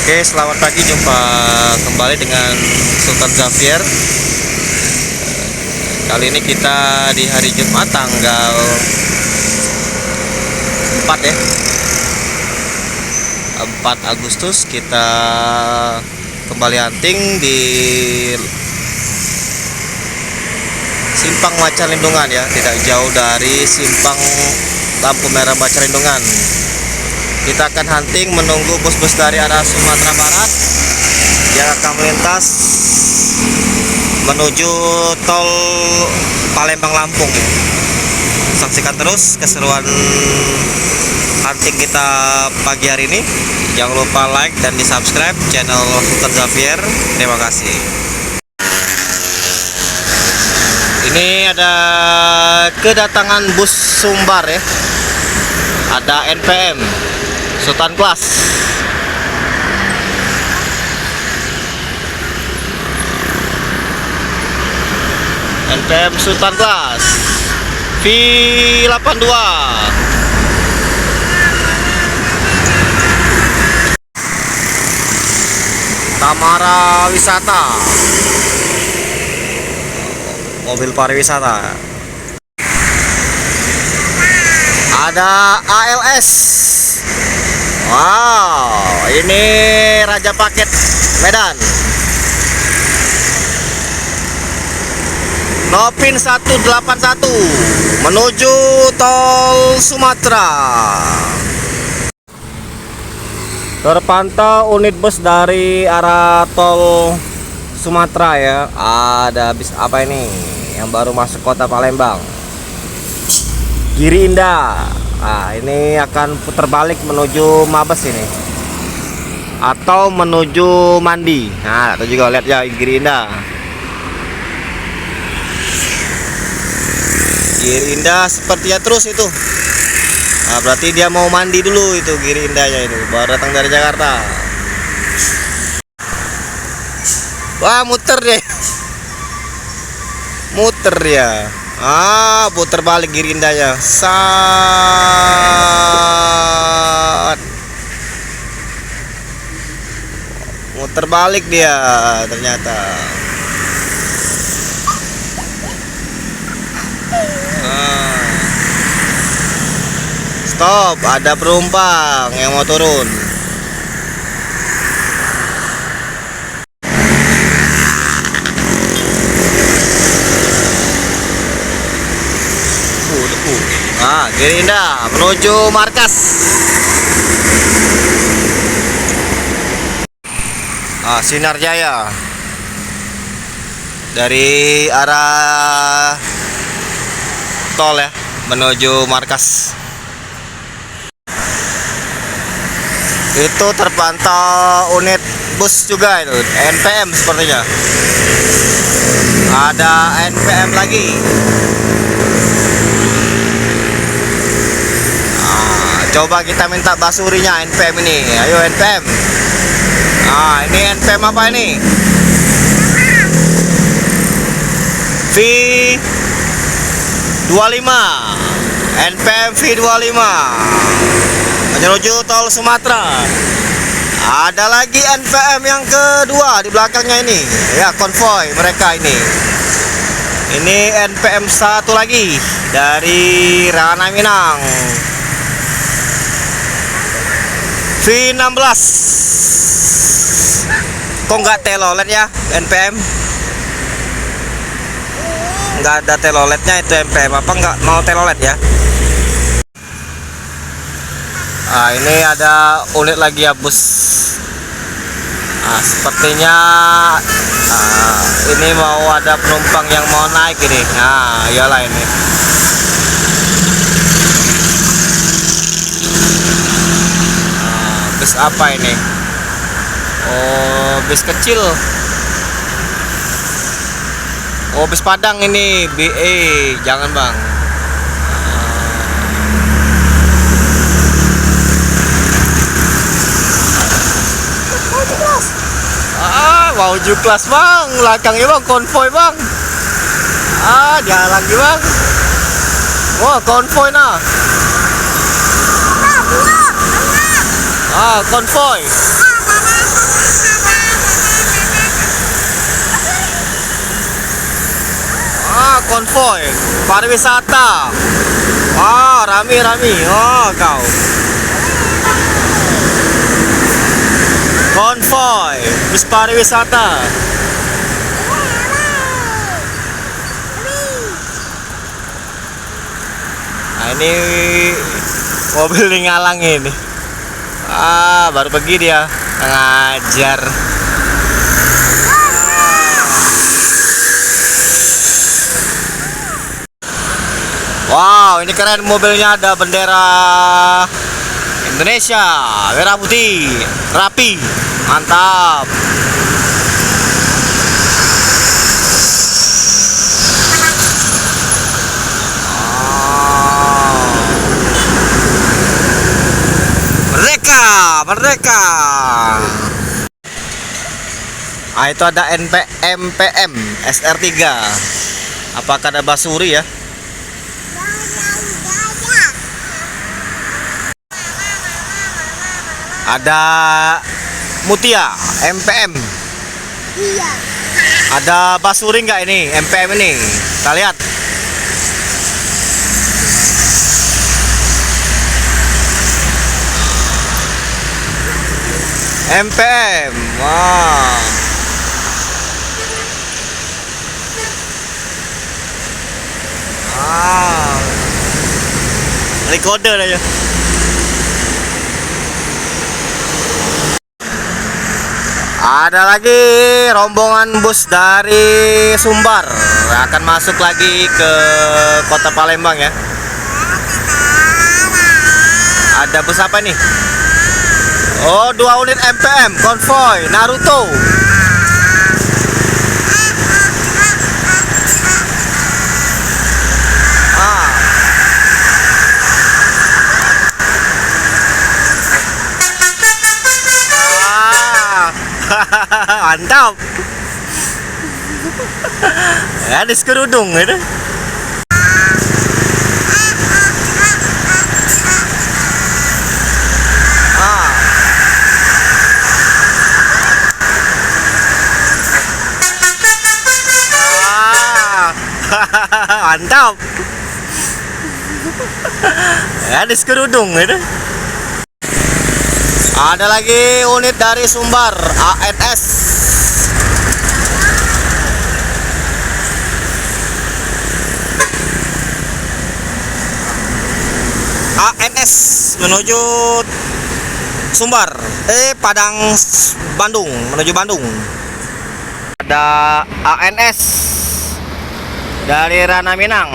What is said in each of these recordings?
Oke, selamat pagi. Jumpa kembali dengan Sultan Xavier. Kali ini kita di hari Jumat tanggal 4 ya, 4 Agustus. Kita kembali hunting di Simpang Macan Lindungan ya, tidak jauh dari Simpang lampu merah Macan Lindungan. Kita akan hunting menunggu bus-bus dari arah Sumatera Barat yang akan melintas menuju tol Palembang Lampung. Saksikan terus keseruan hunting kita pagi hari ini. Jangan lupa like dan di subscribe channel Sultan Xavier. Terima kasih. Ini ada kedatangan bus Sumbar ya, ada NPM Sultan Class. NPM Sultan Class V82. Tamara Wisata, mobil pariwisata. Ada ALS. Wow, ini Raja Paket Medan. Nopin 181 menuju tol Sumatera. Terpantau unit bus dari arah tol Sumatera ya. Ada bis apa ini yang baru masuk kota Palembang? Giri Indah. Nah, ini akan putar balik menuju Mabes ini, atau menuju Mandi. Nah, itu juga lihat ya, Giri Indah. Giri Indah sepertinya terus itu. Nah, berarti dia mau mandi dulu itu Giri Indahnya itu, baru datang dari Jakarta. Wah, muter deh. Muter ya. Putar balik Giri Indahnya. Muter balik dia ternyata. Stop, ada penumpang yang mau turun. Giri Indah menuju markas. Sinar Jaya dari arah tol ya, menuju markas. Itu terpantau unit bus juga itu, NPM sepertinya. Ada NPM lagi. Coba kita minta basurinya NPM ini. Ayo NPM. Ini NPM apa ini? V25. NPM V25 menuju tol Sumatera. Ada lagi NPM yang kedua di belakangnya ini. Ya, konvoy mereka ini. Ini NPM satu lagi dari Rana Minang. V16. Kok nggak telolet ya NPM? Nggak ada teloletnya itu NPM, apa nggak mau telolet ya? Ini ada unit lagi ya bus. Sepertinya ini mau ada penumpang yang mau naik ini. Iyalah ini. Bis apa ini? Bis kecil. Bis Padang ini, BE. Jangan bang. Mau kelas bang, belakangnya bang, konvoy bang. Jalan lagi bang. Wah, konvoy nah. Konvoy. Konvoy pariwisata. Rami. Kau konvoy bis pariwisata. Nah, ini mobil nih ngalang ini. Baru pergi dia ngajar. Wow, ini keren mobilnya, ada bendera Indonesia, merah putih, rapi, mantap. Merdeka. Itu ada MPM SR3. Apakah ada Basuri ya? Ada Mutia MPM. Iya. Ada Basuri nggak ini MPM ini? Kita lihat. MPM. Wah. Recorder aja. Ada lagi rombongan bus dari Sumbar akan masuk lagi ke kota Palembang ya. Ada bus apa nih? 2 unit MPM konvoy Naruto. Mantap. Ya, di kerudung itu. Mantap. Ya, di kerudung itu. Ada lagi unit dari Sumbar ANS. ANS menuju Sumbar, Padang, Bandung, menuju Bandung. Ada ANS dari Rana Minang,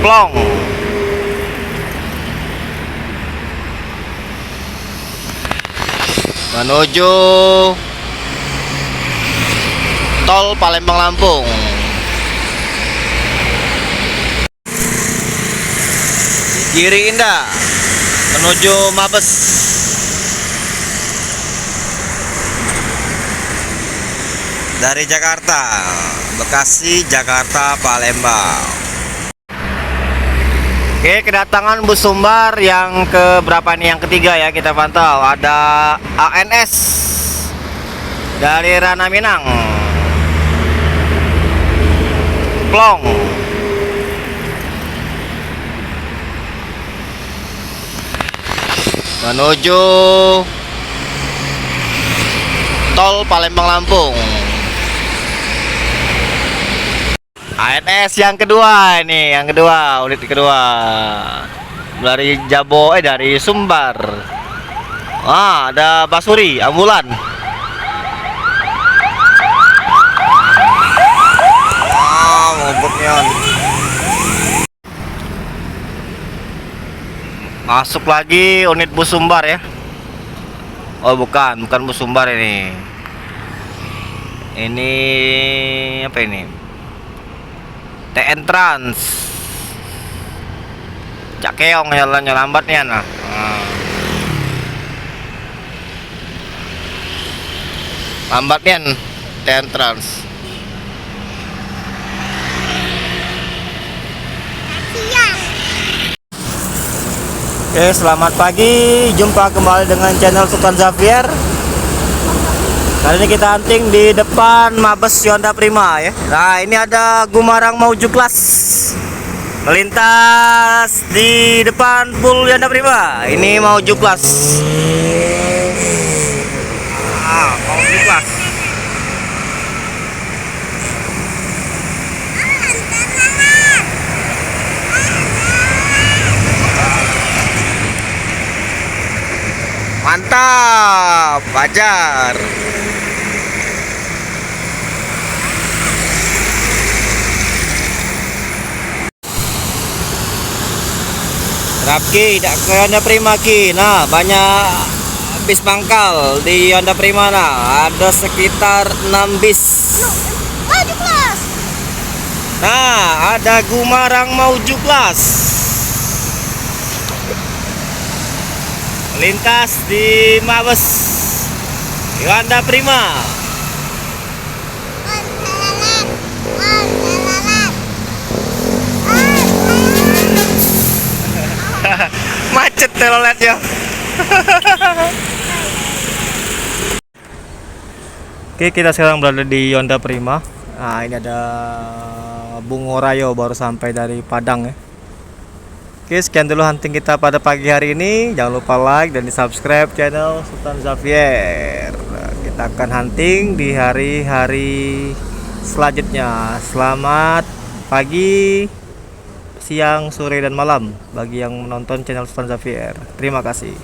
Plong. Menuju tol Palembang Lampung. Giri Indah menuju Mabes. Dari Jakarta, Bekasi, Jakarta, Palembang. Oke, kedatangan bus Sumbar yang ke berapa nih? Yang ketiga ya, kita pantau. Ada ANS dari Rana Minang, Plong. Menuju tol Palembang Lampung. ANS yang kedua ini, unit kedua dari dari Sumbar. Ada Basuri ambulan. Ngobotnya. Masuk lagi unit bus Sumbar ya. Bukan bus Sumbar ini. Ini apa ini? TN Trans. Cak keong jalannya lambatnya nah. Lambatnya TN Trans. Oke, selamat pagi. Jumpa kembali dengan channel Sultan Xavier. Kali ini kita hunting di depan Mabes Hyundai Prima ya. Nah, ini ada Gumarang Mauju Class melintas di depan pool Hyundai Prima. Ini Mauju Class. Mauju Class. Mantap, Fajar. Rapki, tidak ke Hyundai Prima Ki. Nah, banyak bis pangkal di Hyundai Prima. Nah, ada sekitar 6 bis. Mauju Class. Nah, ada Gumarang Mauju Class lintas di Mabes Hyundai Prima. Macet telolet ya. Oke, kita sekarang berada di Hyundai Prima. Nah, ini ada Bung Orayo baru sampai dari Padang ya. Oke, sekian dulu hunting kita pada pagi hari ini. Jangan lupa like dan di subscribe channel Sultan Xavier. Kita akan hunting di hari-hari selanjutnya. Selamat pagi, siang, sore, dan malam bagi yang menonton channel Sultan Xavier. Terima kasih.